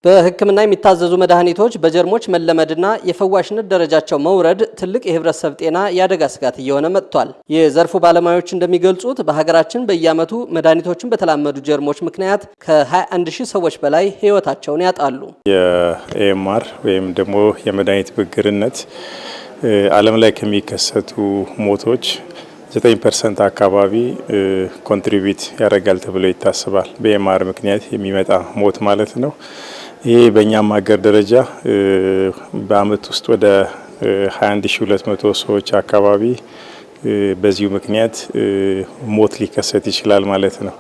በሕክምና የሚታዘዙ መድኃኒቶች በጀርሞች መለመድና የፈዋሽነት ደረጃቸው መውረድ ትልቅ የህብረተሰብ ጤና ያደጋ ስጋት እየሆነ መጥቷል። የዘርፉ ባለሙያዎች እንደሚገልጹት በሀገራችን በየዓመቱ መድኃኒቶችን በተላመዱ ጀርሞች ምክንያት ከ21000 ሰዎች በላይ ህይወታቸውን ያጣሉ። የኤምአር ወይም ደግሞ የመድኃኒት ብግርነት ዓለም ላይ ከሚከሰቱ ሞቶች 9% አካባቢ ኮንትሪቢዩት ያደርጋል ተብሎ ይታሰባል። በኤምአር ምክንያት የሚመጣ ሞት ማለት ነው። ይሄ በእኛም ሀገር ደረጃ በአመት ውስጥ ወደ 21200 ሰዎች አካባቢ በዚሁ ምክንያት ሞት ሊከሰት ይችላል ማለት ነው።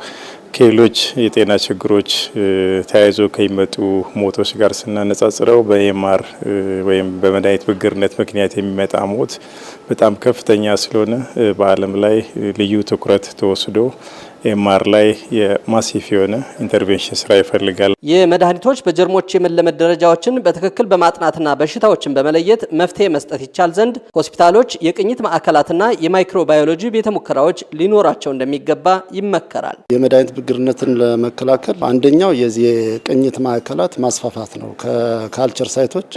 ከሌሎች የጤና ችግሮች ተያይዞ ከሚመጡ ሞቶች ጋር ስናነጻጽረው በኤምአር ወይም በመድኃኒት ብግርነት ምክንያት የሚመጣ ሞት በጣም ከፍተኛ ስለሆነ በዓለም ላይ ልዩ ትኩረት ተወስዶ ኤምአር ላይ የማሲፍ የሆነ ኢንተርቬንሽን ስራ ይፈልጋል። የመድኃኒቶች በጀርሞች የመለመድ ደረጃዎችን በትክክል በማጥናትና በሽታዎችን በመለየት መፍትሄ መስጠት ይቻል ዘንድ ሆስፒታሎች፣ የቅኝት ማዕከላትና የማይክሮባዮሎጂ ቤተ ሙከራዎች ሊኖራቸው እንደሚገባ ይመከራል። የመድኃኒት ብግርነትን ለመከላከል አንደኛው የዚህ የቅኝት ማዕከላት ማስፋፋት ነው። ከካልቸር ሳይቶች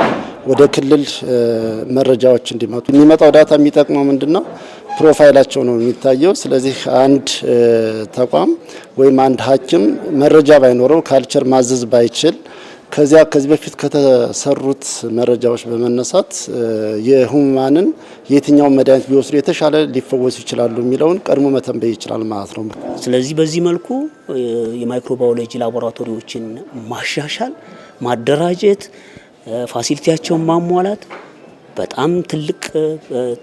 ወደ ክልል መረጃዎች እንዲመጡ የሚመጣው ዳታ የሚጠቅመው ምንድነው? ፕሮፋይላቸው ነው የሚታየው። ስለዚህ አንድ ተቋም ወይም አንድ ሐኪም መረጃ ባይኖረው ካልቸር ማዘዝ ባይችል ከዚህ በፊት ከተሰሩት መረጃዎች በመነሳት የህሙማንን የትኛው መድኃኒት ቢወስዱ የተሻለ ሊፈወሱ ይችላሉ የሚለውን ቀድሞ መተንበይ ይችላል ማለት ነው። ስለዚህ በዚህ መልኩ የማይክሮባዮሎጂ ላቦራቶሪዎችን ማሻሻል፣ ማደራጀት፣ ፋሲሊቲያቸውን ማሟላት በጣም ትልቅ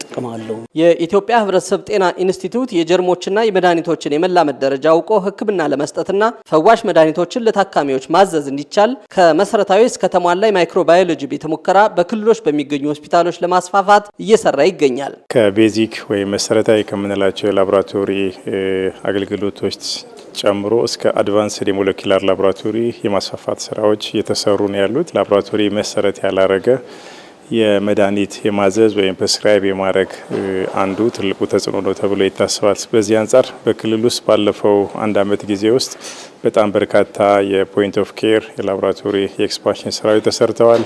ጥቅም አለው። የኢትዮጵያ ህብረተሰብ ጤና ኢንስቲትዩት የጀርሞችና የመድኃኒቶችን የመላመድ ደረጃ አውቆ ሕክምና ለመስጠትና ፈዋሽ መድኃኒቶችን ለታካሚዎች ማዘዝ እንዲቻል ከመሰረታዊ እስከ ተሟላ የማይክሮባዮሎጂ ቤተ ሙከራ በክልሎች በሚገኙ ሆስፒታሎች ለማስፋፋት እየሰራ ይገኛል። ከቤዚክ ወይም መሰረታዊ ከምንላቸው የላቦራቶሪ አገልግሎቶች ጨምሮ እስከ አድቫንስድ የሞለኪላር ላቦራቶሪ የማስፋፋት ስራዎች እየተሰሩ ነው ያሉት። ላቦራቶሪ መሰረት ያላረገ የመድኃኒት የማዘዝ ወይም ፕሪስክራይብ የማድረግ አንዱ ትልቁ ተጽዕኖ ነው ተብሎ ይታሰባል። በዚህ አንጻር በክልል ውስጥ ባለፈው 1 ዓመት ጊዜ ውስጥ በጣም በርካታ የፖይንት ኦፍ ኬር የላቦራቶሪ የኤክስፓንሽን ስራዎች ተሰርተዋል።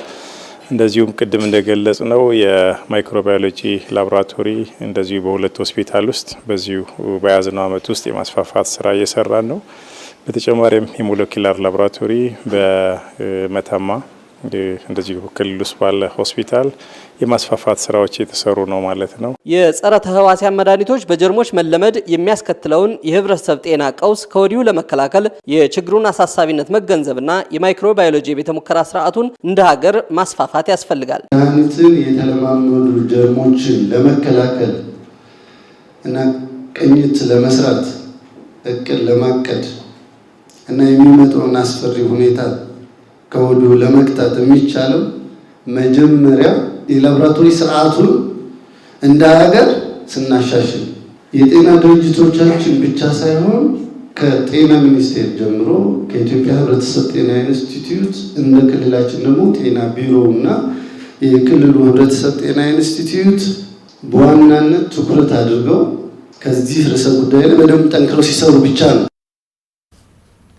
እንደዚሁም ቅድም እንደገለጽ ነው የማይክሮባዮሎጂ ላቦራቶሪ እንደዚሁ በሁለት ሆስፒታል ውስጥ በዚሁ በያዝነው ዓመት ውስጥ የማስፋፋት ስራ እየሰራን ነው። በተጨማሪም የሞለኪላር ላቦራቶሪ በመተማ እንደዚህ ክልል ውስጥ ባለ ሆስፒታል የማስፋፋት ስራዎች የተሰሩ ነው ማለት ነው። የጸረ ተህዋሲያን መድኃኒቶች በጀርሞች መለመድ የሚያስከትለውን የህብረተሰብ ጤና ቀውስ ከወዲሁ ለመከላከል የችግሩን አሳሳቢነት መገንዘብና የማይክሮባዮሎጂ የቤተ ሙከራ ስርዓቱን እንደ ሀገር ማስፋፋት ያስፈልጋል። መድኃኒትን የተለማመዱ ጀርሞችን ለመከላከል እና ቅኝት ለመስራት እቅድ ለማቀድ እና የሚመጣውን አስፈሪ ሁኔታ ከወዲሁ ለመክታት የሚቻለው መጀመሪያ የላቦራቶሪ ስርዓቱን እንደ ሀገር ስናሻሽል የጤና ድርጅቶቻችን ብቻ ሳይሆን ከጤና ሚኒስቴር ጀምሮ ከኢትዮጵያ ህብረተሰብ ጤና ኢንስቲትዩት እንደ ክልላችን ደግሞ ጤና ቢሮ እና የክልሉ ህብረተሰብ ጤና ኢንስቲትዩት በዋናነት ትኩረት አድርገው ከዚህ ርዕሰ ጉዳይ ላይ በደንብ ጠንክረው ሲሰሩ ብቻ ነው